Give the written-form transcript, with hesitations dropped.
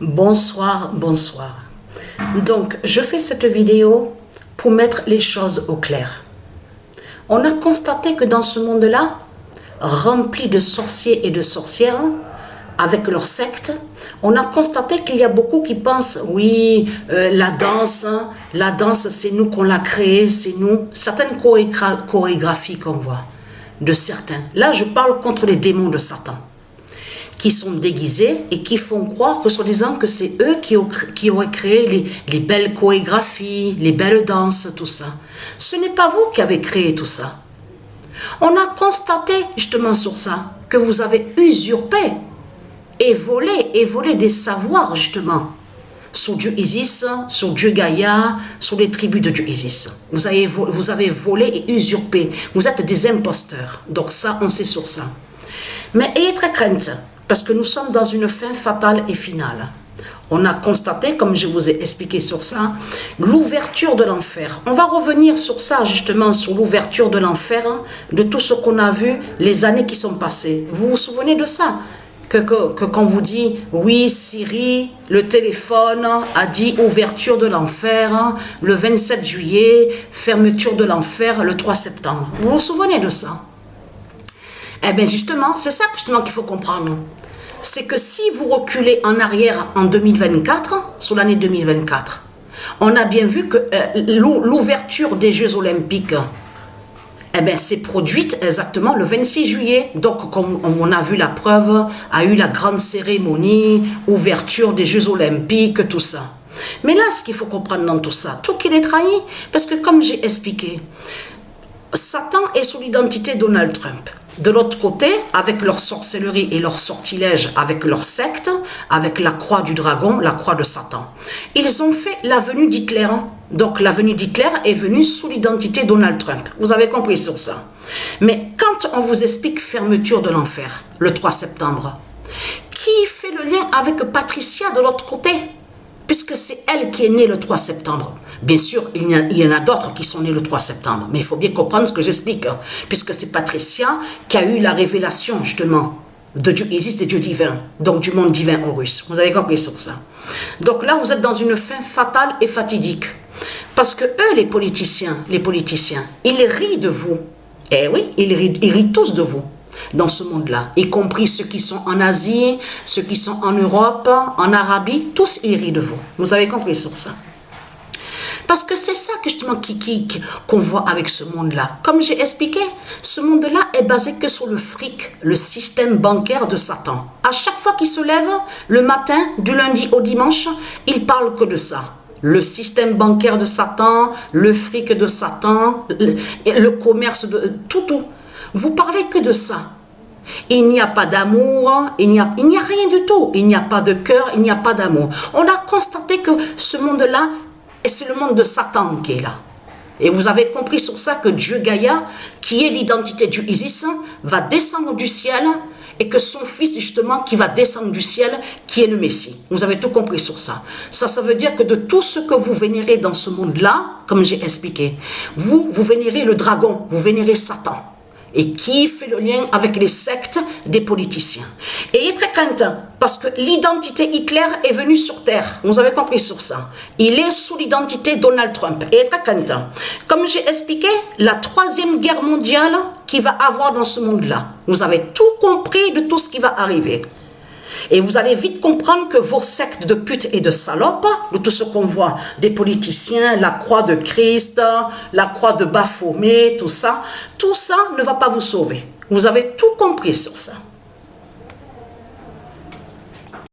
Bonsoir, bonsoir. Donc, je fais cette vidéo pour mettre les choses au clair. On a constaté que dans ce monde-là, rempli de sorciers et de sorcières, avec leurs sectes, on a constaté qu'il y a beaucoup qui pensent, oui, la danse c'est nous qu'on l'a créée, c'est nous. Certaines chorégraphies qu'on voit, de certains. Là, je parle contre les démons de Satan, qui sont déguisés et qui font croire que soi-disant que c'est eux qui auraient créé les belles chorégraphies, les belles danses, tout ça. Ce n'est pas vous qui avez créé tout ça. On a constaté justement sur ça que vous avez usurpé et volé des savoirs justement sur Dieu Isis, sur Dieu Gaïa, sur les tribus de Dieu Isis. Vous avez volé et usurpé. Vous êtes des imposteurs. Donc ça, on sait sur ça. Mais ayez très crainte, parce que nous sommes dans une fin fatale et finale. On a constaté, comme je vous ai expliqué sur ça, l'ouverture de l'enfer. On va revenir sur ça, justement, sur l'ouverture de l'enfer, de tout ce qu'on a vu les années qui sont passées. Vous vous souvenez de ça? Que quand on vous dit, oui, Siri, le téléphone a dit ouverture de l'enfer, le 27 juillet, fermeture de l'enfer, le 3 septembre. Vous vous souvenez de ça? Eh bien, justement, c'est ça qu'il faut comprendre. C'est que si vous reculez en arrière en 2024, sur l'année 2024, on a bien vu que l'ouverture des Jeux Olympiques, eh bien, c'est produite exactement le 26 juillet. Donc, comme on a vu la preuve, a eu la grande cérémonie, ouverture des Jeux Olympiques, tout ça. Mais là, ce qu'il faut comprendre dans tout ça, tout qu'il est trahi, parce que comme j'ai expliqué, Satan est sous l'identité Donald Trump. De l'autre côté, avec leur sorcellerie et leur sortilège, avec leur secte, avec la croix du dragon, la croix de Satan, ils ont fait la venue d'Hitler. Donc la venue d'Hitler est venue sous l'identité Donald Trump. Vous avez compris sur ça. Mais quand on vous explique fermeture de l'enfer, le 3 septembre, qui fait le lien avec Patricia de l'autre côté? Puisque c'est elle qui est née le 3 septembre. Bien sûr, il y en a d'autres qui sont nés le 3 septembre, mais il faut bien comprendre ce que j'explique, puisque c'est Patricia qui a eu la révélation, justement, de Dieu Isis, des dieux divins, donc du monde divin Horus. Vous avez compris sur ça. Donc là, vous êtes dans une fin fatale et fatidique, parce que eux, les politiciens, ils rient de vous. Eh oui, ils rient tous de vous. Dans ce monde-là, y compris ceux qui sont en Asie, ceux qui sont en Europe, en Arabie, tous ils rient de vous. Vous avez compris sur ça. Parce que c'est ça que justement qu'on voit avec ce monde-là. Comme j'ai expliqué, ce monde-là est basé que sur le fric, le système bancaire de Satan. À chaque fois qu'il se lève, le matin, du lundi au dimanche, il parle que de ça. Le système bancaire de Satan, le fric de Satan, le commerce de tout. Vous parlez que de ça. Il n'y a pas d'amour, il n'y a rien du tout. Il n'y a pas de cœur, il n'y a pas d'amour. On a constaté que ce monde-là, c'est le monde de Satan qui est là. Et vous avez compris sur ça que Dieu Gaïa, qui est l'identité du Isis, va descendre du ciel et que son fils, justement, qui va descendre du ciel, qui est le Messie. Vous avez tout compris sur ça. Ça veut dire que de tout ce que vous vénérez dans ce monde-là, comme j'ai expliqué, vous vénérez le dragon, vous vénérez Satan. Et qui fait le lien avec les sectes des politiciens. Et il est très craintant, parce que l'identité Hitler est venue sur Terre. Vous avez compris sur ça. Il est sous l'identité Donald Trump. Et il est très craintant. Comme j'ai expliqué, la 3e guerre mondiale qui va avoir dans ce monde-là. Vous avez tout compris de tout ce qui va arriver. Et vous allez vite comprendre que vos sectes de putes et de salopes, de tout ce qu'on voit, des politiciens, la croix de Christ, la croix de Baphomet, tout ça ne va pas vous sauver. Vous avez tout compris sur ça.